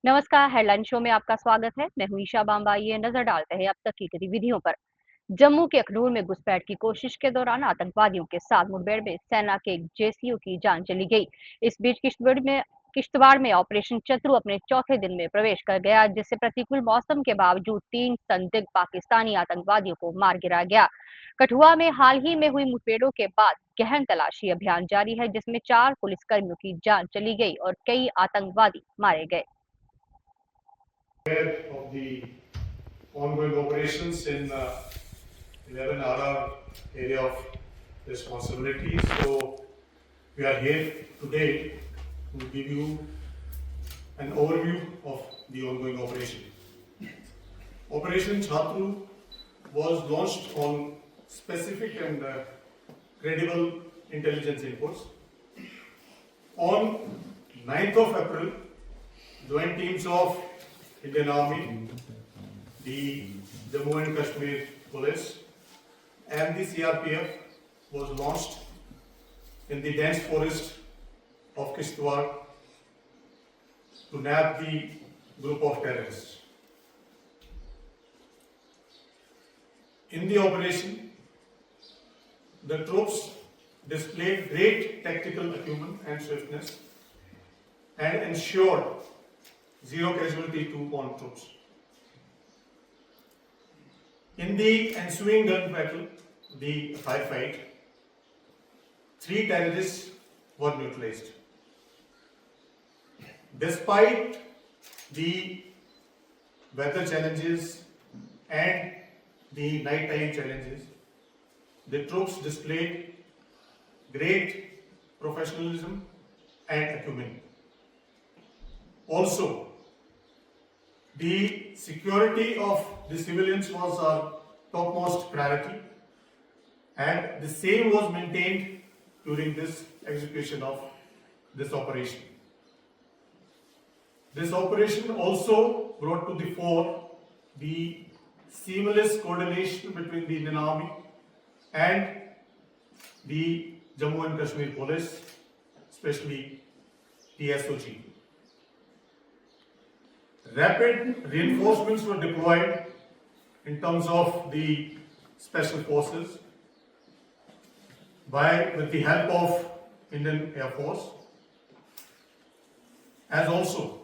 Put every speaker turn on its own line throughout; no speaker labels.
नमस्कार, headline show में आपका स्वागत है। मैं हूं ईशा बांबा। ये नजर डालते हैं अब तक की गतिविधियों पर। जम्मू के अखनूर में घुसपैठ की कोशिश के दौरान आतंकवादियों के साथ मुठभेड़ में सेना के एक जेसीओ की जान चली गई। इस बीच किश्तवाड़ में ऑपरेशन चतुर अपने चौथे दिन में प्रवेश कर गया, जिससे प्रतिकूल मौसम के बावजूद 3 संदिग्ध पाकिस्तानी आतंकवादियों को मार गिराया गया। कठुआ में हाल ही में हुई मुठभेड़ों के बाद गहन तलाशी अभियान जारी है, जिसमें 4 पुलिसकर्मियों की जान चली गई और कई आतंकवादी मारे गए।
Of the ongoing operations in 11 RR area of responsibility. So we are here today to give you an overview of the ongoing operation. Operation Chatru was launched on specific and credible intelligence inputs. On 9th of April, joint teams of Indian Army, the Jammu and Kashmir Police and the CRPF was launched in the dense forest of Kishtwar to nab the group of terrorists. In the operation, the troops displayed great tactical acumen and swiftness and ensured zero casualty to on troops. In the ensuing gun battle, the firefight, 3 terrorists were neutralized. Despite the weather challenges and the nighttime challenges, the troops displayed great professionalism and acumen. Also, the security of the civilians was our topmost priority, and the same was maintained during this execution of this operation. This operation also brought to the fore the seamless coordination between the Indian Army and the Jammu and Kashmir Police, especially TSOG. Rapid reinforcements were deployed in terms of the special forces with the help of Indian Air Force, as also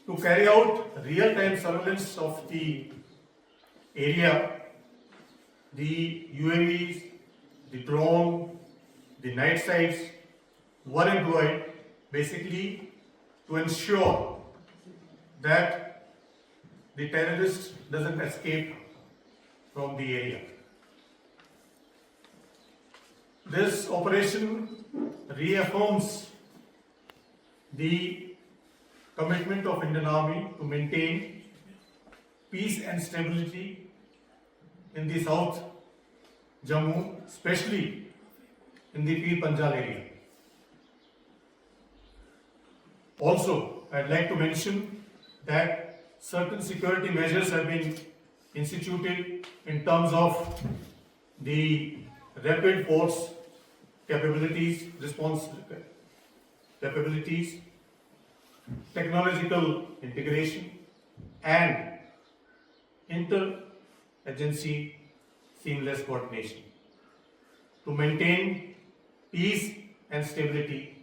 to carry out real-time surveillance of the area. The UAVs, the drone, the night sights were employed basically to ensure that the terrorist doesn't escape from the area. This operation reaffirms the commitment of Indian Army to maintain peace and stability in the South Jammu, especially in the Pir Panjal area. Also, I'd like to mention that certain security measures have been instituted in terms of the rapid force capabilities, response capabilities, technological integration, and inter-agency seamless coordination to maintain peace and stability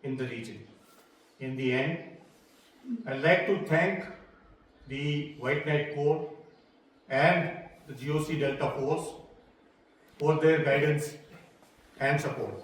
in the region. In the end, I'd like to thank the White Knight Corps and the GOC Delta Force for their guidance and support.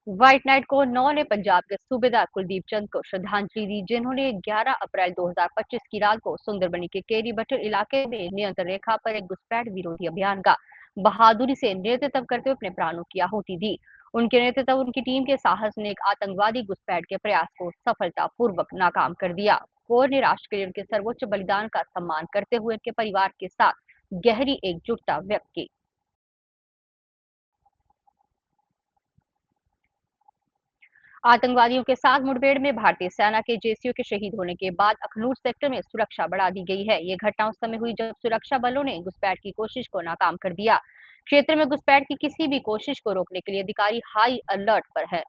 White night को 9 ने पंजाब के सूबेदार कुलदीप चंद को श्रद्धांजलि दी, जिन्होंने 11 अप्रैल 2025 की रात को सुंदरबनी के केरी बटल इलाके में नियंत्रण रेखा पर एक घुसपैठ विरोधी अभियान का बहादुरी से नेतृत्व करते हुए अपने प्राणों की आहुति दी। उनके नेतृत्व उनकी टीम के साहस ने एक आतंकवादी घुसपैठ के प्रयास को सफलतापूर्वक नाकाम कर दिया। कोर ने राष्ट्र के लिए उनके सर्वोच्च बलिदान का सम्मान करते हुए उनके परिवार के साथ गहरी एकजुटता व्यक्त की। आतंकवादियों के साथ मुठभेड़ में भारतीय सेना के जेसीओ के शहीद होने के बाद अखनूर सेक्टर में सुरक्षा बढ़ा दी गई है। ये घटना उस समय हुई जब सुरक्षा बलों ने घुसपैठ की कोशिश को नाकाम कर दिया। क्षेत्र में घुसपैठ की किसी भी कोशिश को रोकने के लिए अधिकारी हाई अलर्ट पर है।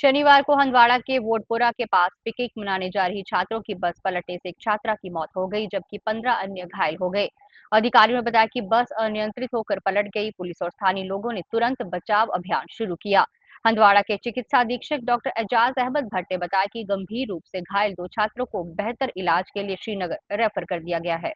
शनिवार को हंदवाड़ा के वोटपुरा के पास पिकनिक मनाने जा रही छात्रों की बस पलटने से एक छात्रा की मौत हो गई, जबकि 15 अन्य घायल हो गए। अधिकारियों ने बताया कि बस अनियंत्रित होकर पलट गई। पुलिस और स्थानीय लोगों ने तुरंत बचाव अभियान शुरू किया। हंदवाड़ा के चिकित्सा अधीक्षक डॉक्टर एजाज अहमद भट्ट ने बताया कि गंभीर रूप से घायल 2 छात्रों को बेहतर इलाज के लिए श्रीनगर रेफर कर दिया गया है।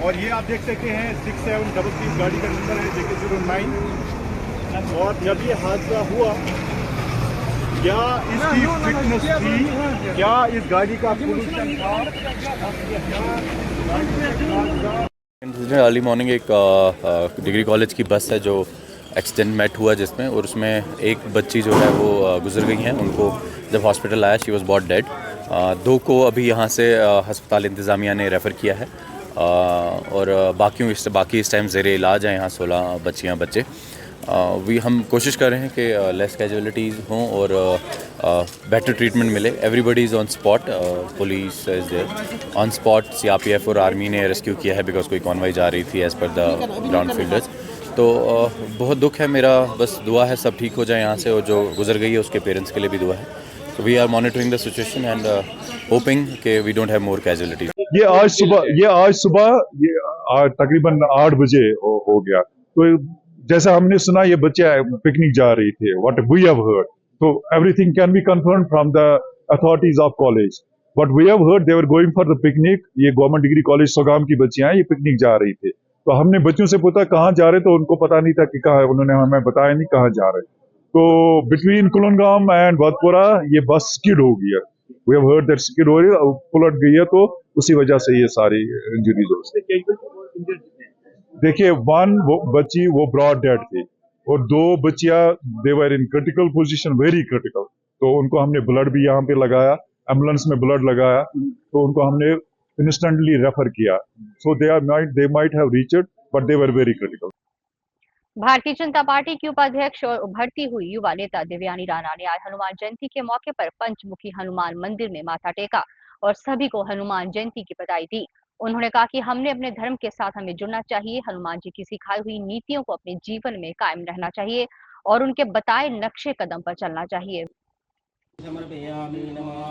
और ये आप देख सकते हैं 6733 गाड़ी का नंबर है JK09। और जब ये हादसा हुआ, क्या इसकी फिटनेस थी, क्या इस गाड़ी का पोल्यूशन था?
अर्ली मॉर्निंग एक डिग्री कॉलेज की बस है जो एक्सीडेंट मेट हुआ जिसमें, और उसमें एक बच्ची जो है वो गुजर गई हैं। उनको जब हॉस्पिटल आया शी वॉज बॉट डेड। 2 को अभी यहाँ से अस्पताल इंतज़ामिया ने रेफ़र किया है, और बाकी इस टाइम ज़ेरे इलाज हैं यहाँ 16 बच्चियाँ बच्चे। हम कोशिश कर रहे हैं कि लेस कैजुअलिटीज़ हों और बेटर ट्रीटमेंट मिले। Everybody is on spot, police is there on spot. CRPF और आर्मी ने रेस्क्यू किया है बिकॉज कोई कॉन्वॉय जा रही थी as per the ground fielders. तो बहुत दुख है, मेरा बस दुआ है सब ठीक हो जाए यहाँ से, और जो गुजर गई है उसके पेरेंट्स के लिए भी दुआ है। So we are monitoring the situation and hoping कि we don't have more casualties.
ये आज सुबह तकरीबन 8 बजे हो गया। तो जैसा हमने सुना ये बच्चे पिकनिक जा रही थे, what we have heard, so everything can be confirmed from the authorities of college. What we have heard, they were going for the picnic. ये गवर्नमेंट डिग्री कॉलेज सोगाम की बच्चियां ये पिकनिक जा रही थी। तो हमने बच्चों से पूछा कहाँ जा रहे, तो उनको पता नहीं था कि कहाँ, उन्होंने हमें बताया नहीं कहाँ जा रहे। तो बिटवीन कुलनगाम एंड वतपुरा ये बस स्किड हो गई है। We have heard that skid हो रही है, पलट गई है, तो उसी वजह से ये सारी इंजरीज हो रही है। देखिए, वो बच्ची वो ब्रॉड डेड थी, और 2 बच्चियां they were in critical position, very critical. तो उनको हमने ब्लड भी यहाँ पे लगाया, एम्बुलेंस में ब्लड लगाया, तो उनको हमने इंस्टेंटली रेफर किया। So they might have reached, but they were very critical.
Bharatiya Janata party की उपाध्यक्ष और उभरती हुई युवा नेता दिव्यानी राणा ने आज हनुमान जयंती के मौके पर पंचमुखी हनुमान मंदिर में माथा टेका और सभी को हनुमान जयंती की बधाई दी। उन्होंने कहा कि हमने अपने धर्म के साथ हमें जुड़ना चाहिए, हनुमान जी की सिखाई हुई नीतियों को अपने जीवन में कायम रहना चाहिए और उनके बताए नक्शे कदम पर चलना चाहिए।
समर्पयामि नमः।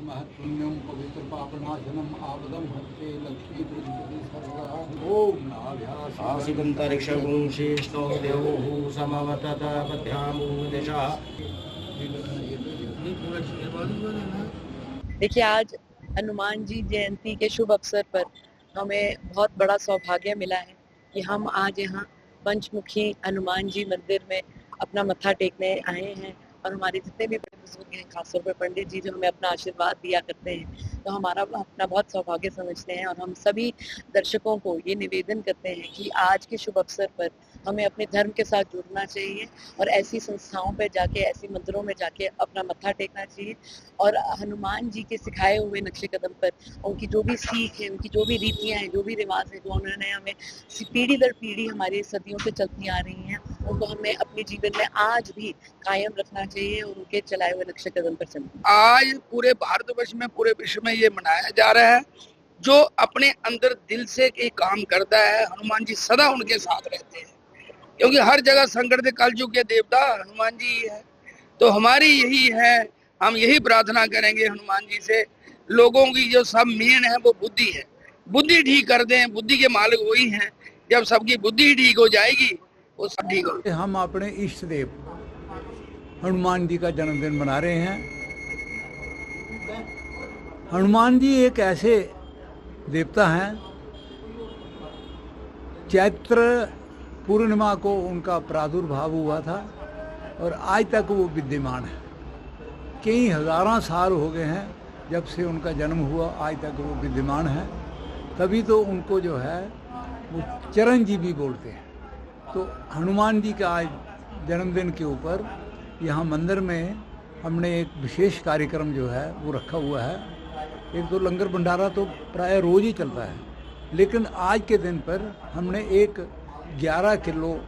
महत्पुण्यं पवित्र पापनाशनम आपदं हन्ते लक्ष्मी ओम आसिदंतरिक्षगुं श्रेष्ठो देवो समवतत पद्यामुदिशा।
देखिए, आज हनुमान जी जयंती के शुभ अवसर पर हमें बहुत बड़ा सौभाग्य मिला है कि हम आज यहाँ पंचमुखी हनुमान जी मंदिर में अपना मत्था टेकने आए हैं, और हमारे जितने भी बड़े बुजुर्ग हैं, खासतौर पर पंडित जी जो हमें अपना आशीर्वाद दिया करते हैं, तो हमारा अपना बहुत सौभाग्य समझते हैं। और हम सभी दर्शकों को ये निवेदन करते हैं कि आज के शुभ अवसर पर हमें अपने धर्म के साथ जुड़ना चाहिए और ऐसी संस्थाओं पर जाके, ऐसी मंदिरों में जाके अपना मत्था टेकना चाहिए, और हनुमान जी के सिखाए हुए नक्शे कदम पर उनकी जो भी सीख है, उनकी जो भी रीतियाँ हैं, जो भी रिवाज है, जो उन्होंने हमें पीढ़ी दर पीढ़ी हमारी सदियों से चलती आ रही हैं, उनको हमें अपने जीवन में आज भी कायम रखना चाहिए और उनके चलाए हुए नक्शे कदम पर चलना।
आज पूरे भारतवर्ष में, पूरे विश्व में ये मनाया जा रहा है। जो अपने अंदर दिल से ये काम करता है, हनुमान जी सदा उनके साथ रहते हैं, क्योंकि हर जगह संकट कलयुग के देवता हनुमान जी ही है। तो हमारी यही है, हम यही प्रार्थना करेंगे हनुमान जी से, लोगों की जो सब मेन है वो बुद्धि है, बुद्धि ठीक कर दें। बुद्धि के मालिक वही हैं। जब सबकी बुद्धि ठीक हो जाएगी वो सब ठीक हो।
हम अपने इष्ट देव हनुमान जी का जन्मदिन मना रहे हैं। हनुमान जी एक ऐसे देवता हैं। चैत्र पूर्णिमा को उनका प्रादुर्भाव हुआ था और आज तक वो विद्यमान है। कई हजारों साल हो गए हैं जब से उनका जन्म हुआ, आज तक वो विद्यमान है। तभी तो उनको जो है वो चिरंजीवी बोलते हैं। तो हनुमान जी का आज जन्मदिन के ऊपर यहाँ मंदिर में हमने एक विशेष कार्यक्रम जो है वो रखा हुआ है। एक तो लंगर भंडारा तो प्राय रोज़ ही चलता है, लेकिन आज के दिन पर हमने एक 11 किलो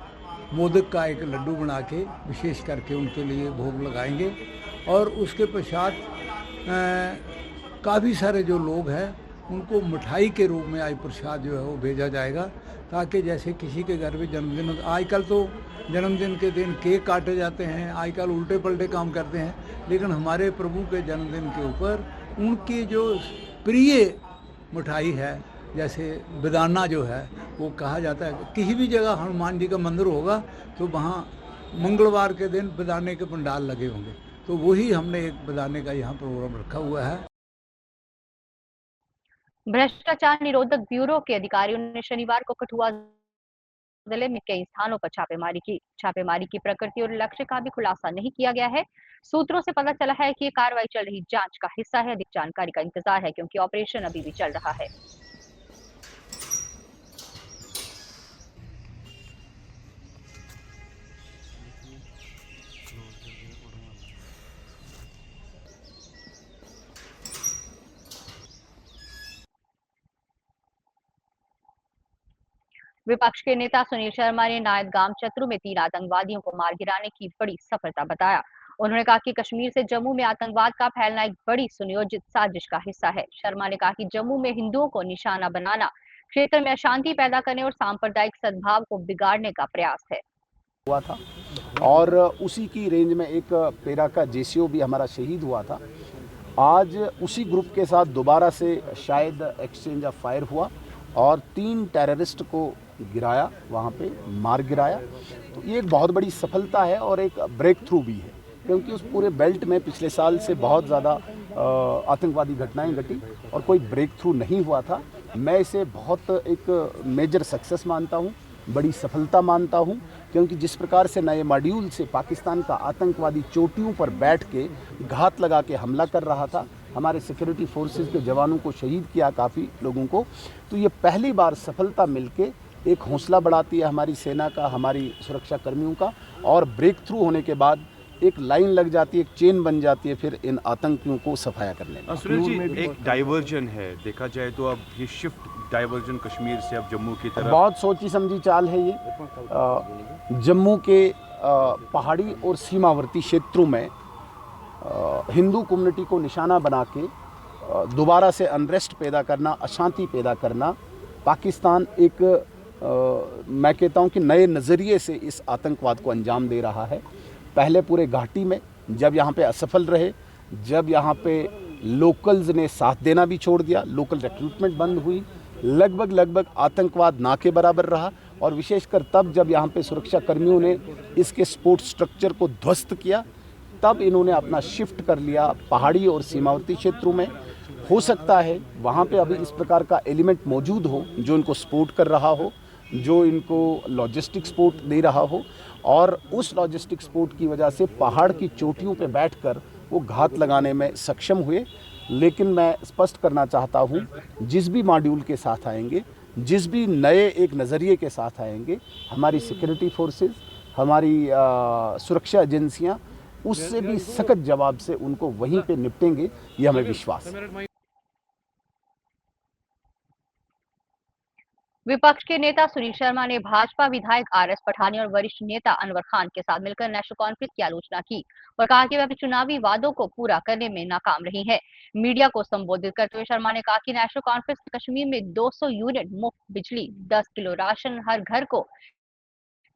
मोदक का एक लड्डू बना के विशेष करके उनके लिए भोग लगाएंगे। और उसके पश्चात काफ़ी सारे जो लोग हैं उनको मिठाई के रूप में आज प्रसाद जो है वो भेजा जाएगा, ताकि जैसे किसी के घर में जन्मदिन, आजकल तो जन्मदिन के दिन केक काटे जाते हैं, आजकल उल्टे पलटे काम करते हैं, लेकिन हमारे प्रभु के जन्मदिन के ऊपर उनकी जो प्रिय मिठाई है, जैसे बेदाना जो है वो कहा जाता है। किसी भी जगह हनुमान जी का मंदिर होगा तो वहाँ मंगलवार के दिन बेदाने के पंडाल लगे होंगे, तो वही हमने एक बेदाने का यहाँ प्रोग्राम रखा हुआ है।
भ्रष्टाचार निरोधक ब्यूरो के अधिकारियों ने शनिवार को कठुआ जिले में कई स्थानों पर छापेमारी की। छापेमारी की प्रकृति और लक्ष्य का भी खुलासा नहीं किया गया है। सूत्रों से पता चला है कि ये कार्रवाई चल रही जांच का हिस्सा है। अधिक जानकारी का इंतजार है क्योंकि ऑपरेशन अभी भी चल रहा है। विपक्ष के नेता सुनील शर्मा ने नायदगाम चतरू में 3 आतंकवादियों को मार गिराने की बड़ी सफलता बताया। उन्होंने कहा कि कश्मीर से जम्मू में आतंकवाद का फैलना एक बड़ी सुनियोजित साजिश का हिस्सा है। शर्मा ने कहा कि जम्मू में हिंदुओं को निशाना बनाना क्षेत्र में अशांति पैदा करने और सांप्रदायिक सद्भाव को बिगाड़ने का प्रयास है।
हुआ था और उसी की रेंज में एक पेरा का जेसीओ भी हमारा शहीद हुआ था। आज उसी ग्रुप के साथ दोबारा से शायद एक्सचेंज ऑफ फायर हुआ और 3 टेररिस्ट को गिराया, वहाँ पे मार गिराया। तो ये एक बहुत बड़ी सफलता है और एक ब्रेक थ्रू भी है, क्योंकि उस पूरे बेल्ट में पिछले साल से बहुत ज़्यादा आतंकवादी घटनाएं घटी और कोई ब्रेक थ्रू नहीं हुआ था। मैं इसे बहुत एक मेजर सक्सेस मानता हूँ, बड़ी सफलता मानता हूँ, क्योंकि जिस प्रकार से नए मॉड्यूल से पाकिस्तान का आतंकवादी चोटियों पर बैठ के घात लगा के हमला कर रहा था, हमारे सिक्योरिटी फोर्सेस के जवानों को शहीद किया, काफ़ी लोगों को। तो ये पहली बार सफलता मिलके एक हौसला बढ़ाती है हमारी सेना का, हमारी सुरक्षा कर्मियों का, और ब्रेक थ्रू होने के बाद एक लाइन लग जाती है, एक चेन बन जाती है फिर इन आतंकियों को सफाया करने में।
सुनील जी, एक डाइवर्जन है, देखा जाए तो अब ये शिफ्ट डाइवर्जन कश्मीर से अब जम्मू की तरफ,
बहुत सोची समझी चाल है ये। जम्मू के पहाड़ी और सीमावर्ती क्षेत्रों में हिंदू कम्युनिटी को निशाना बना के दोबारा से अनरेस्ट पैदा करना, अशांति पैदा करना, पाकिस्तान एक मैं कहता हूँ कि नए नज़रिए से इस आतंकवाद को अंजाम दे रहा है। पहले पूरे घाटी में जब यहाँ पे असफल रहे, जब यहाँ पे लोकल्स ने साथ देना भी छोड़ दिया, लोकल रिक्रूटमेंट बंद हुई, लगभग आतंकवाद ना के बराबर रहा, और विशेषकर तब जब यहाँ पे सुरक्षा कर्मियों ने इसके सपोर्ट स्ट्रक्चर को ध्वस्त किया, तब इन्होंने अपना शिफ्ट कर लिया पहाड़ी और सीमावर्ती क्षेत्रों में। हो सकता है वहाँ पे अभी इस प्रकार का एलिमेंट मौजूद हो जो इनको सपोर्ट कर रहा हो, जो इनको लॉजिस्टिक सपोर्ट दे रहा हो, और उस लॉजिस्टिक सपोर्ट की वजह से पहाड़ की चोटियों पे बैठकर वो घात लगाने में सक्षम हुए। लेकिन मैं स्पष्ट करना चाहता हूँ, जिस भी मॉड्यूल के साथ आएंगे, जिस भी नए एक नज़रिए के साथ आएंगे, हमारी सिक्योरिटी फोर्सेस, हमारी सुरक्षा एजेंसियाँ उससे भी सख्त जवाब से उनको वहीं पे निपटेंगे, ये हमें विश्वास है।
विपक्ष के नेता सुनील शर्मा ने भाजपा विधायक आरएस पठानिया और वरिष्ठ नेता अनवर खान के साथ मिलकर नेशनल कॉन्फ्रेंस की आलोचना की और कहा कि वे अपने चुनावी वादों को पूरा करने में नाकाम रही है। मीडिया को संबोधित करते हुए शर्मा ने कहा कि नेशनल कॉन्फ्रेंस कश्मीर में 200 यूनिट मुफ्त बिजली, 10 किलो राशन, हर घर को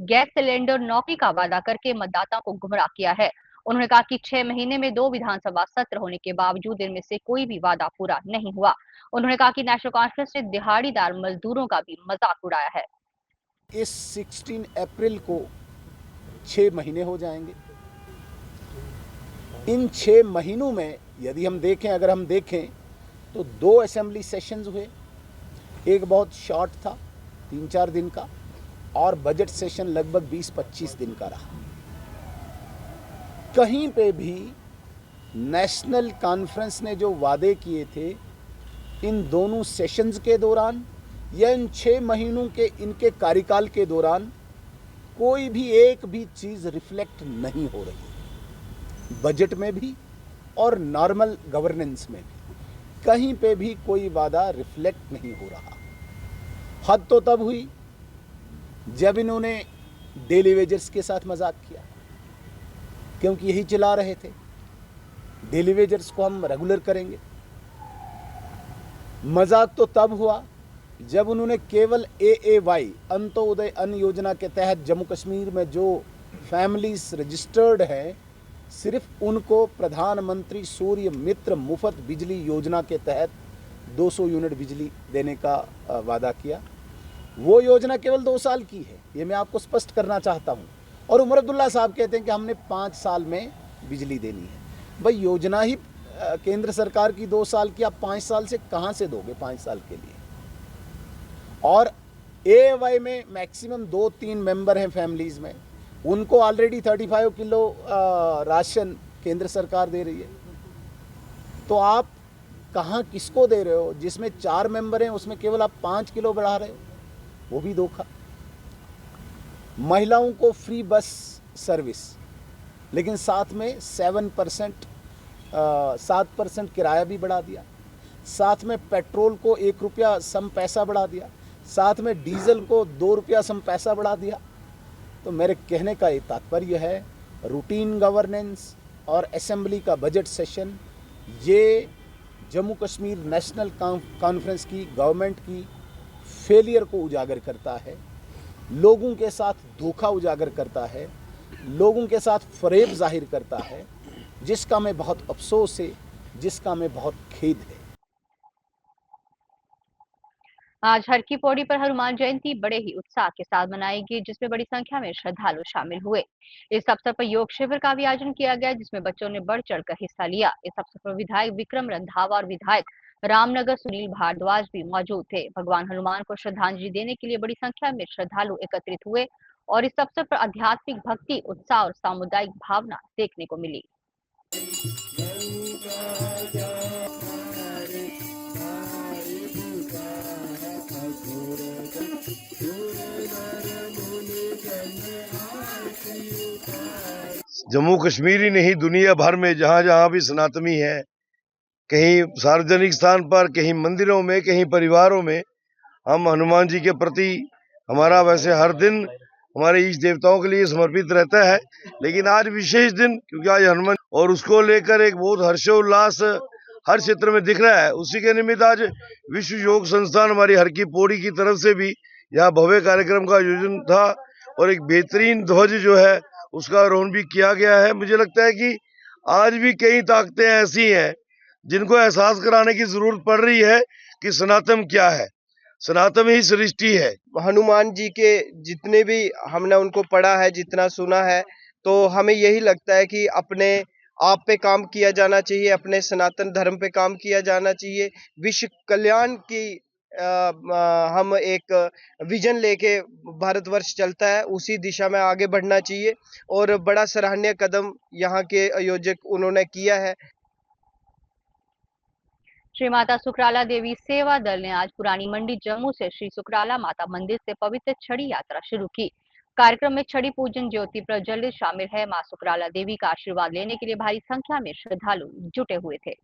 गैस सिलेंडर, नौकरी का वादा करके मतदाताओं को गुमराह किया है। उन्होंने कहा कि 6 महीने में 2 विधानसभा सत्र होने के बावजूद इनमें से कोई भी वादा पूरा नहीं हुआ। उन्होंने कहा कि नेशनल कॉन्फ्रेंस ने दिहाड़ीदार मजदूरों का भी मजाक उड़ाया है।
इस 16 अप्रैल को 6 महीने हो जाएंगे। इन 6 महीनों में यदि हम देखें, अगर हम देखें तो 2 असेंबली सेशंस हुए, एक बहुत शॉर्ट था 3-4 दिन का, और बजट सेशन लगभग 20-25 दिन का रहा। कहीं पे भी नेशनल कॉन्फ्रेंस ने जो वादे किए थे इन दोनों सेशंस के दौरान या इन 6 महीनों के इनके कार्यकाल के दौरान कोई भी एक भी चीज़ रिफ्लेक्ट नहीं हो रही। बजट में भी और नॉर्मल गवर्नेंस में भी कहीं पे भी कोई वादा रिफ्लेक्ट नहीं हो रहा। हद तो तब हुई जब इन्होंने डेली वेजर्स के साथ मजाक किया, क्योंकि यही चला रहे थे डेली वेजर्स को हम रेगुलर करेंगे। मजाक तो तब हुआ जब उन्होंने केवल AAY अंत्योदय अन्न योजना के तहत जम्मू कश्मीर में जो फैमिलीज रजिस्टर्ड हैं सिर्फ उनको प्रधानमंत्री सूर्य मित्र मुफ्त बिजली योजना के तहत 200 यूनिट बिजली देने का वादा किया। वो योजना केवल 2 साल की है, ये मैं आपको स्पष्ट करना चाहता हूँ। और उमर अब्दुल्ला साहब कहते हैं कि हमने 5 साल में बिजली देनी है। भाई योजना ही केंद्र सरकार की 2 साल की, आप 5 साल से कहाँ से दोगे 5 साल के लिए। और AAY में मैक्सिमम 2-3 मेंबर हैं फैमिलीज़ में, उनको ऑलरेडी 35 किलो राशन केंद्र सरकार दे रही है। तो आप कहाँ किसको दे रहे हो? जिसमें 4 मेंबर हैं उसमें केवल आप 5 किलो बढ़ा रहे हो, वो भी धोखा। महिलाओं को फ्री बस सर्विस, लेकिन साथ में 7% किराया भी बढ़ा दिया, साथ में पेट्रोल को 1 रुपया सम पैसा बढ़ा दिया, साथ में डीजल को 2 रुपया सम पैसा बढ़ा दिया। तो मेरे कहने का ये तात्पर्य है रूटीन गवर्नेंस और असेंबली का बजट सेशन ये जम्मू कश्मीर नेशनल कॉन्फ्रेंस की गवर्नमेंट की फेलियर को उजागर करता है, लोगों के साथ धोखा उजागर करता है, लोगों के साथ फरेब जाहिर करता है, जिसका मैं बहुत अफसोस है, जिसका मैं बहुत खेद है।
आज हर की पौड़ी पर हनुमान जयंती बड़े ही उत्साह के साथ मनाई गई, जिसमें बड़ी संख्या में श्रद्धालु शामिल हुए। इस अवसर पर योग शिविर का भी आयोजन किया गया, जिसमें बच्चों ने बढ़ चढ़कर हिस्सा लिया। इस अवसर पर विधायक विक्रम रंधावा और विधायक रामनगर सुनील भारद्वाज भी मौजूद थे। भगवान हनुमान को श्रद्धांजलि देने के लिए बड़ी संख्या में श्रद्धालु एकत्रित हुए और इस अवसर पर आध्यात्मिक भक्ति, उत्साह और सामुदायिक भावना देखने को मिली।
जम्मू कश्मीर ही नहीं दुनिया भर में जहाँ जहाँ भी सनातनी है, कहीं सार्वजनिक स्थान पर, कहीं मंदिरों में, कहीं परिवारों में, हम हनुमान जी के प्रति हमारा वैसे हर दिन हमारे इष्ट देवताओं के लिए समर्पित रहता है, लेकिन आज विशेष दिन क्योंकि आज हनुमान और उसको लेकर एक बहुत हर्षोल्लास हर क्षेत्र में दिख रहा है। उसी के निमित्त आज विश्व योग संस्थान हमारी हर की पौड़ी की तरफ से भी यहाँ भव्य कार्यक्रम का आयोजन था और एक बेहतरीन ध्वज जो है उसका आरोहण भी किया गया है। मुझे लगता है कि आज भी कई ताकतें ऐसी हैं जिनको एहसास कराने की जरूरत पड़ रही है कि सनातन क्या है, सनातन ही सृष्टि है।
हनुमान जी के जितने भी हमने उनको पढ़ा है, जितना सुना है, तो हमें यही लगता है कि अपने आप पे काम किया जाना चाहिए, अपने सनातन धर्म पे काम किया जाना चाहिए। विश्व कल्याण की हम एक विजन लेके भारतवर्ष चलता है, उसी दिशा में आगे बढ़ना चाहिए और बड़ा सराहनीय कदम यहाँ के आयोजक उन्होंने किया है।
श्री माता सुकराला देवी सेवा दल ने आज पुरानी मंडी जम्मू से श्री सुकराला माता मंदिर से पवित्र छड़ी यात्रा शुरू की। कार्यक्रम में छड़ी पूजन, ज्योति प्रज्वलित शामिल है। मां सुकराला देवी का आशीर्वाद लेने के लिए भारी संख्या में श्रद्धालु जुटे हुए थे।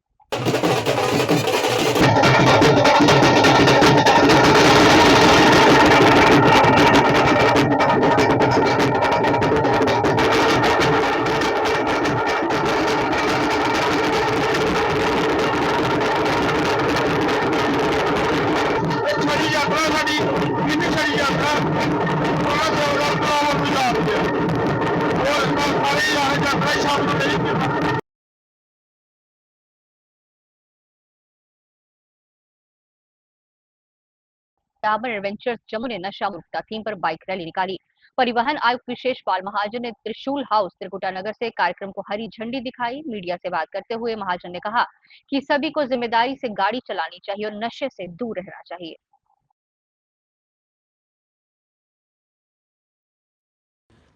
डाबर एडवेंचर्स जम्मू ने नशा मुक्ता थीम पर बाइक रैली निकाली। परिवहन आयुक्त विशेष पाल महाजन ने त्रिशूल हाउस त्रिकुटा नगर से कार्यक्रम को हरी झंडी दिखाई। मीडिया से बात करते हुए महाजन ने कहा कि सभी को जिम्मेदारी से गाड़ी चलानी चाहिए और नशे से दूर रहना चाहिए।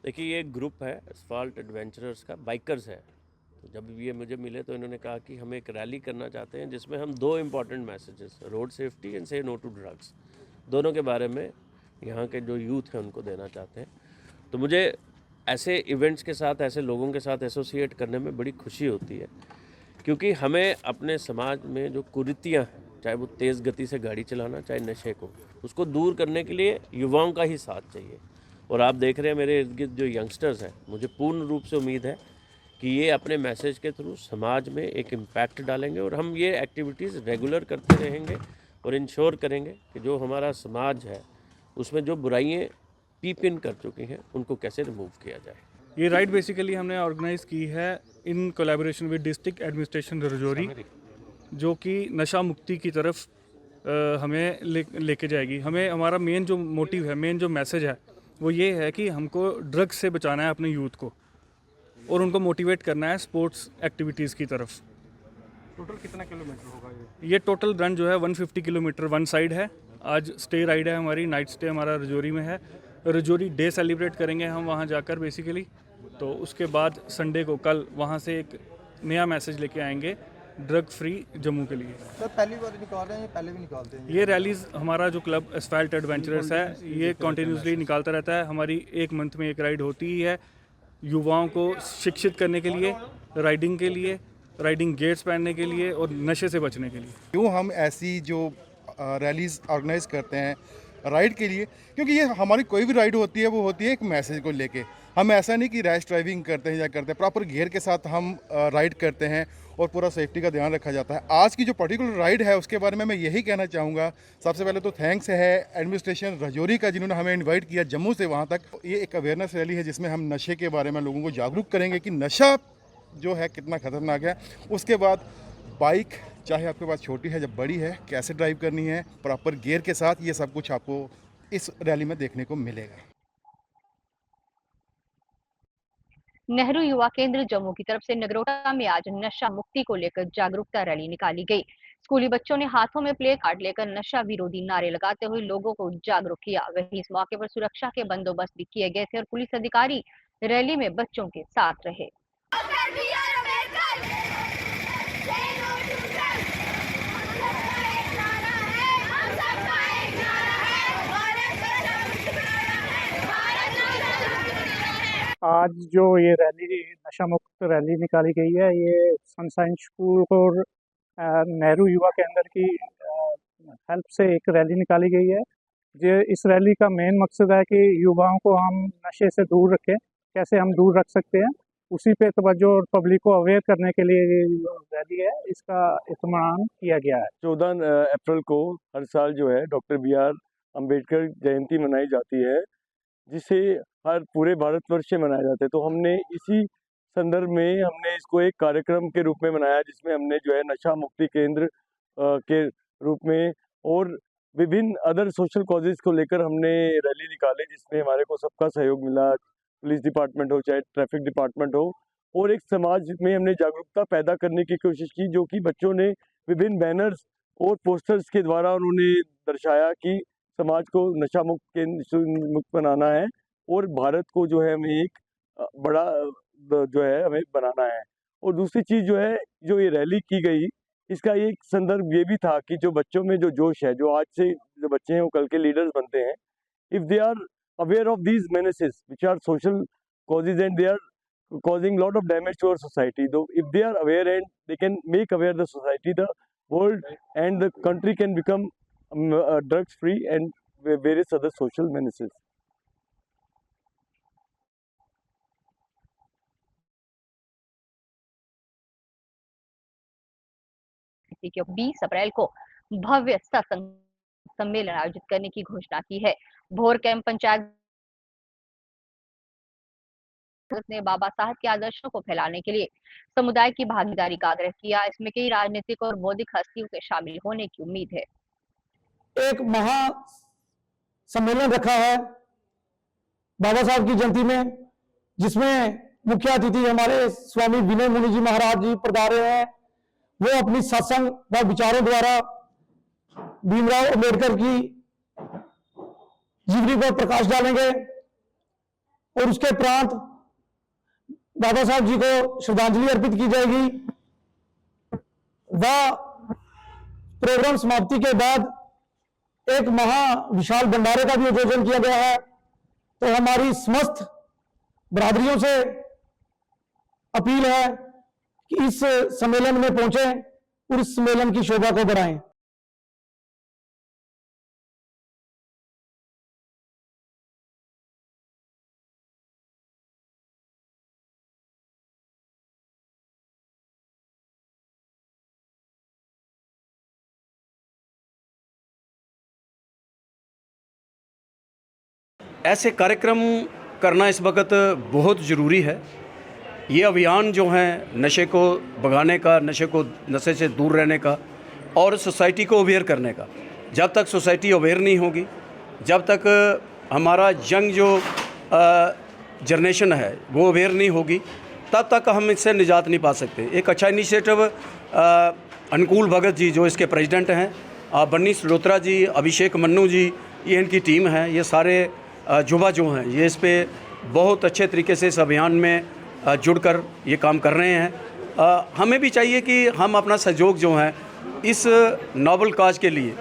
देखिए ये एक ग्रुप है एस्फाल्ट एडवेंचरर्स का, बाइकर्स है। तो जब ये मुझे मिले तो इन्होंने कहा कि हम एक रैली करना चाहते हैं जिसमें हम 2 important messages, road safety and से नो टू ड्रग्स, दोनों के बारे में यहाँ के जो यूथ हैं उनको देना चाहते हैं। तो मुझे ऐसे इवेंट्स के साथ, ऐसे लोगों के साथ एसोसिएट करने में बड़ी खुशी होती है, क्योंकि हमें अपने समाज में जो कुरीतियाँ हैं, चाहे वो तेज़ गति से गाड़ी चलाना, चाहे नशे को, उसको दूर करने के लिए युवाओं का ही साथ चाहिए। और आप देख रहे हैं मेरे इर्द गिर्द जो यंगस्टर्स हैं, मुझे पूर्ण रूप से उम्मीद है कि ये अपने मैसेज के थ्रू समाज में एक इम्पैक्ट डालेंगे और हम ये एक्टिविटीज़ रेगुलर करते रहेंगे और इंश्योर करेंगे कि जो हमारा समाज है उसमें जो बुराइयाँ पीप इन कर चुकी हैं उनको कैसे रिमूव किया जाए।
ये राइड बेसिकली हमने ऑर्गेनाइज़ की है in collaboration with district administration Rajouri, जो कि नशा मुक्ति की तरफ हमें लेके जाएगी। हमें हमारा मेन जो मोटिव है, मेन जो मैसेज है वो ये है कि हमको ड्रग्स से बचाना है अपने यूथ को और उनको मोटिवेट करना है स्पोर्ट्स एक्टिविटीज़ की तरफ।
टोटल कितना किलोमीटर होगा
ये टोटल रन जो है 150 किलोमीटर वन साइड है। आज स्टे राइड है हमारी, नाइट स्टे हमारा रजौरी में है। रजौरी डे सेलिब्रेट करेंगे हम वहाँ जाकर बेसिकली। तो उसके बाद संडे को कल वहाँ से एक नया मैसेज लेके आएंगे ड्रग फ्री जम्मू के लिए।
सर पहली बार निकाल रहे हैं या पहले भी निकालते हैं?
ये रैलीज़ हमारा जो क्लब एस्फाल्ट एडवेंचरर्स है ये कॉन्टीन्यूसली निकालता रहता है। हमारी एक मंथ में एक राइड होती ही है, युवाओं को शिक्षित करने के लिए, राइडिंग के लिए, राइडिंग गेयर्स पहनने के लिए और नशे से बचने के लिए।
क्यों हम ऐसी जो रैलीज ऑर्गेनाइज करते हैं राइड के लिए? क्योंकि ये हमारी कोई भी राइड होती है वो होती है एक मैसेज को लेके। हम ऐसा नहीं कि रैश ड्राइविंग करते हैं या करते हैं, प्रॉपर गियर के साथ हम राइड करते हैं और पूरा सेफ्टी का ध्यान रखा जाता है। आज की जो पर्टिकुलर राइड है उसके बारे में मैं यही कहना चाहूँगा, सबसे पहले तो थैंक्स है एडमिनिस्ट्रेशन रजौरी का जिन्होंने हमें इन्वाइट किया जम्मू से वहाँ तक। ये एक अवेयरनेस रैली है जिसमें हम नशे के बारे में लोगों को जागरूक करेंगे कि नशा जो है कितना खतरनाक है। उसके बाद बाइक चाहे आपके पास छोटी है या बड़ी है, कैसे ड्राइव करनी है प्रॉपर गियर के साथ, ये सब कुछ आपको इस रैली में देखने को मिलेगा।
नेहरू युवा केंद्र जम्मू की तरफ से नगरोटा में आज नशा मुक्ति को लेकर जागरूकता रैली निकाली गई। स्कूली बच्चों ने हाथों में प्ले कार्ड लेकर नशा विरोधी नारे लगाते हुए लोगों को जागरूक किया। वहीं इस मौके पर सुरक्षा के बंदोबस्त भी किए गए थे और पुलिस अधिकारी रैली में बच्चों के साथ रहे।
आज जो ये रैली नशा मुक्त रैली निकाली गई है, ये सनशाइन स्कूल और नेहरू युवा केंद्र की हेल्प से एक रैली निकाली गई है। ये इस रैली का मेन मकसद है कि युवाओं को हम नशे से दूर रखें, कैसे हम दूर रख सकते हैं, उसी पे तवज्जो और पब्लिक को अवेयर करने के लिए ये रैली है, इसका इत्मीनान किया गया है।
14 अप्रैल को हर साल जो है डॉक्टर BR अम्बेडकर जयंती मनाई जाती है, जिसे हर पूरे भारतवर्ष में मनाया जाता है। तो हमने इसी संदर्भ में हमने इसको एक कार्यक्रम के रूप में मनाया, जिसमें हमने जो है नशा मुक्ति केंद्र के रूप में और विभिन्न अदर सोशल कॉजेज़ को लेकर हमने रैली निकाली, जिसमें हमारे को सबका सहयोग मिला, पुलिस डिपार्टमेंट हो चाहे ट्रैफिक डिपार्टमेंट हो, और एक समाज में हमने जागरूकता पैदा करने की कोशिश की, जो कि बच्चों ने विभिन्न बैनर्स और पोस्टर्स के द्वारा उन्होंने दर्शाया कि समाज को नशा मुक्त बनाना है और भारत को जो है हमें एक बड़ा जो है हमें बनाना है। और दूसरी चीज़ जो है, जो ये रैली की गई, इसका एक संदर्भ ये भी था कि जो बच्चों में जो जोश है, जो आज से जो बच्चे हैं वो कल के लीडर्स बनते हैं। If they are aware of these menaces which are social causes and they are causing lot of damage to our society, though if they are aware and they can make aware the society, the world and the country can become drugs free and various other social menaces.
की 20 अप्रैल को भव्य सत्संग सम्मेलन आयोजित करने की घोषणा की है। भोर कैंप पंचायत ने बाबा साहब के आदर्शों को फैलाने के लिए समुदाय की भागीदारी का आग्रह किया। इसमें कई राजनीतिक और बौद्धिक हस्तियों के शामिल होने की उम्मीद है।
एक महा सम्मेलन रखा है बाबा साहब की जयंती में, जिसमें मुख्य अतिथि हमारे स्वामी विनय मुनि जी महाराज जी पधारे हैं। वो अपनी सत्संग व विचारों द्वारा भीमराव अंबेडकर की जीवनी पर प्रकाश डालेंगे। और उसके उपरांत बाबा साहब जी को श्रद्धांजलि अर्पित की जाएगी। व प्रोग्राम समाप्ति के बाद एक विशाल भंडारे का भी आयोजन किया गया है। तो हमारी समस्त बरादरियों से अपील है कि इस सम्मेलन में पहुंचे और इस सम्मेलन की शोभा को बढ़ाएं।
ऐसे कार्यक्रम करना इस वक्त बहुत ज़रूरी है। ये अभियान जो है नशे को भगाने का, नशे से दूर रहने का और सोसाइटी को अवेयर करने का। जब तक सोसाइटी अवेयर नहीं होगी, जब तक हमारा यंग जो जनरेशन है वो अवेयर नहीं होगी, तब तक हम इससे निजात नहीं पा सकते। एक अच्छा इनिशिएटिव अनुकूल भगत जी जो इसके प्रेसिडेंट हैं, बन्नी सलोत्रा जी, अभिषेक मन्नू जी, ये इनकी टीम है। ये सारे युवा जो हैं ये इस पे बहुत अच्छे तरीके से इस अभियान में जुड़कर ये काम कर रहे हैं। हमें भी चाहिए कि हम अपना सहयोग जो है इस नोबल काज के लिए,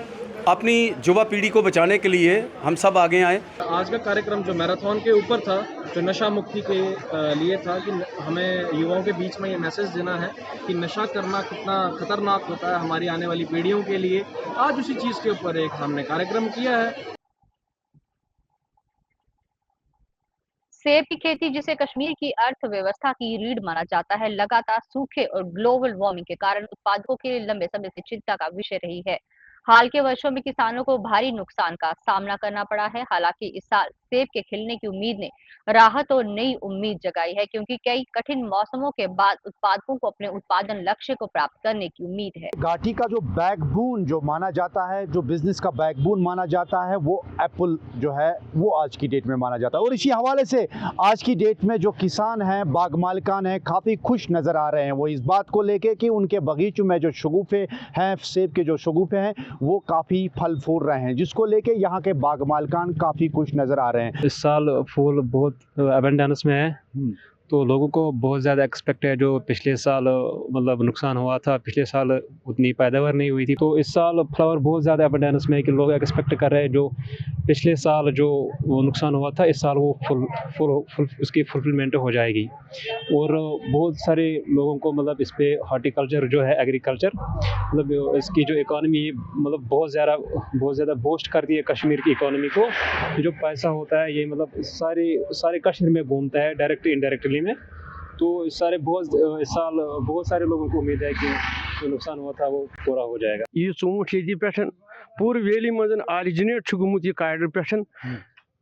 अपनी युवा पीढ़ी को बचाने के लिए हम सब आगे आए।
आज का कार्यक्रम जो मैराथन के ऊपर था, जो नशा मुक्ति के लिए था, कि हमें युवाओं के बीच में ये मैसेज देना है कि नशा करना कितना खतरनाक होता है हमारी आने वाली पीढ़ियों के लिए। आज उसी चीज़ के ऊपर एक हमने कार्यक्रम किया है।
सेब की खेती, जिसे कश्मीर की अर्थव्यवस्था की रीढ़ माना जाता है, लगातार सूखे और ग्लोबल वार्मिंग के कारण उत्पादकों के लिए लंबे समय से चिंता का विषय रही है। हाल के वर्षों में किसानों को भारी नुकसान का सामना करना पड़ा है। हालांकि इस साल सेब के खिलने की उम्मीद ने राहत और नई उम्मीद जगाई है, क्योंकि कई कठिन मौसमों के बाद उत्पादकों को अपने उत्पादन लक्ष्य को प्राप्त करने की उम्मीद है।
घाटी का जो बैकबोन जो माना जाता है, जो बिजनेस का बैकबोन माना जाता है, वो एप्पल जो है वो आज की डेट में माना जाता है। और इसी हवाले से आज की डेट में जो किसान हैं, बाग मालिकान हैं, काफ़ी खुश नज़र आ रहे हैं। वो इस बात को लेके कि उनके बगीचों में जो शगुफे हैं, सेब के जो शगुफे हैं, वो काफ़ी फल फूल रहे हैं, जिसको लेके यहाँ के बाग मालिकान काफ़ी खुश नज़र आ रहे हैं।
इस साल फूल बहुत अबंडेंस में है, तो लोगों को बहुत ज़्यादा एक्सपेक्ट है। जो पिछले साल मतलब नुकसान हुआ था, पिछले साल उतनी पैदावार नहीं हुई थी, तो इस साल फ्लावर बहुत ज़्यादा अबंडेंस में है कि लोग एक्सपेक्ट कर रहे हैं जो पिछले साल जो वो नुकसान हुआ था, इस साल वो फुल उसकी फुलफिलमेंट हो जाएगी। और बहुत सारे लोगों को मतलब इस पे हॉर्टिकल्चर जो है, एग्रीकल्चर, मतलब इसकी जो इकॉनमी मतलब बहुत ज़्यादा बूस्ट करती है कश्मीर की इकॉनमी को। जो पैसा होता है ये मतलब सारे कश्मीर में घूमता है, डायरेक्ट इनडायरेक्टली में। तो इस साल बहुत सारे लोगों को उम्मीद है कि जो नुकसान हुआ था वो पूरा हो जाएगा।
ये ऊँट ये पे पूरे वैली मज ऑरिजिनेट गुमुत यह काडर पे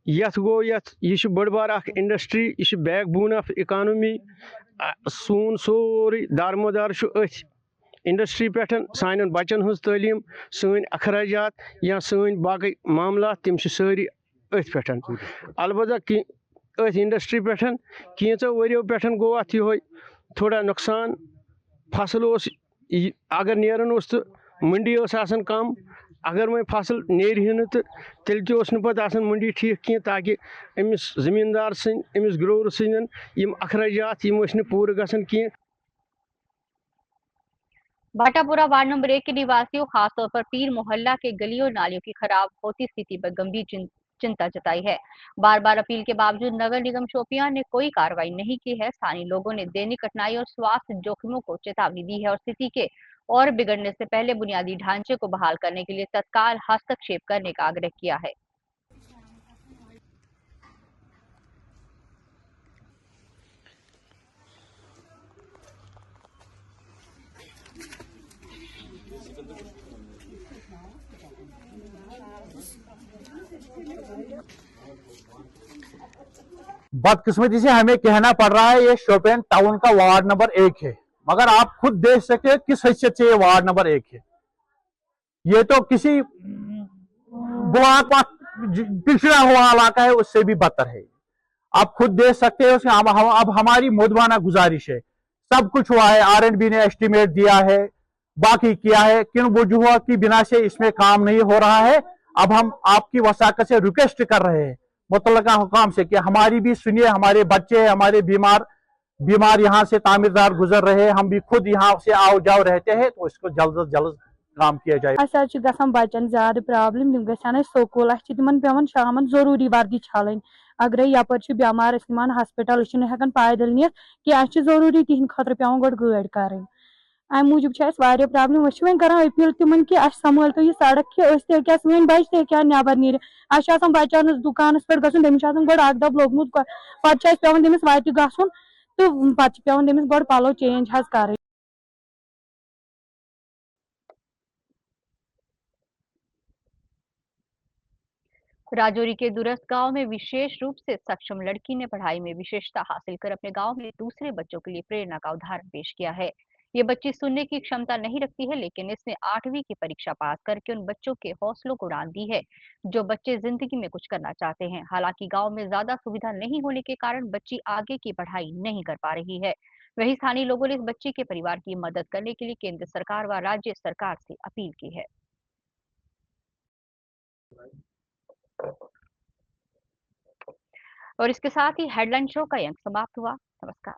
यथ गो यह बड़ बार इंडस्ट्री, यह बैकबोन ऑफ इकॉनमी। सून सोरे दारमोदार इंडस्ट्री पे सान बचन हज तालीम, सन अखराजात या सन बाकी मामला तम सारी अथ पे। अलबत्ता कि इंडस्ट्री पे कैचो वरियो पे गो अत थोड़ा नुकसान। फसल अगर नेरन तो मंडी आसान कम, अगर वह फसल नेरह तो तेल पे मंडी ठीक कह, ताकि अमिस जमींदार अमिस ग्रोवर सन अखराजात पूरे गसन कह।
भाटापुरा वार्ड नंबर 1 के निवासियों, खासतौर पर पीर मोहल्ला के गलियों नालियों की खराब होती स्थिति पर गंभीर चिंता जताई है। बार बार अपील के बावजूद नगर निगम शोपियां ने कोई कार्रवाई नहीं की है। स्थानीय लोगों ने दैनिक कठिनाई और स्वास्थ्य जोखिमों को चेतावनी दी है और स्थिति के और बिगड़ने से पहले बुनियादी ढांचे को बहाल करने के लिए तत्काल हस्तक्षेप करने का आग्रह किया है।
बदकिस्मती से हमें कहना पड़ रहा है ये शोपियां टाउन का वार्ड नंबर 1 है, मगर आप खुद देख सकते हैं किस हैसियत से ये वार्ड नंबर 1 है। ये तो किसी ब्लॉक का पिछड़ा हुआ इलाका है, उससे भी बदतर है। आप खुद देख सकते हैं। अब हमारी मुदवाना गुजारिश है, सब कुछ हुआ है, R&B ने एस्टिमेट दिया है, बाकी किया है, किन वजूहों की बिना से इसमें काम नहीं हो रहा है। अब हम आपकी वसाकत से रिक्वेस्ट कर रहे हैं, मुतल्लका हुकाम से कि हमारी भी सुनिए, हमारे बच्चे, हमारे बीमार यहाँ से तामीरदार गुजर रहे, हम भी खुद यहाँ से आओ जाओ रहते हैं, तो इसको जल्द से जल्द काम किया जाए।
बच्चन ज्यादा प्रॉब्लम तम गन स्कूल तिमन पे शाम जरूरी वर्दी छालन अगर यपर बेमार हॉस्पिटल हेकान पैदल नित कि जरूरी तिहद खतर पे गो गाड़ी कर अम मूजूब प्रॉब्लम वो कर अपील तिमन कि संभाल तो यह सड़क कि सन बच्चे ते नबर नीर बच्चन दुकान पे गो तमिस गो दब लोगमुत पे तमिस वत गन तो पे तमिस गो पलो चेंज कर।
राजौरी के दूरस्थ गांव में विशेष रूप से सक्षम लड़की ने पढ़ाई में विशेषता हासिल कर अपने गांव में दूसरे बच्चों के लिए प्रेरणा का उदाहरण पेश किया है। ये बच्ची सुनने की क्षमता नहीं रखती है, लेकिन इसने 8वीं की परीक्षा पास करके उन बच्चों के हौसलों को उड़ान दी है जो बच्चे जिंदगी में कुछ करना चाहते हैं। हालांकि गांव में ज्यादा सुविधा नहीं होने के कारण बच्ची आगे की पढ़ाई नहीं कर पा रही है। वहीं स्थानीय लोगों ने इस बच्ची के परिवार की मदद करने के लिए केंद्र सरकार व राज्य सरकार से अपील की है। और इसके साथ ही हेडलाइन शो का अंक समाप्त हुआ। नमस्कार।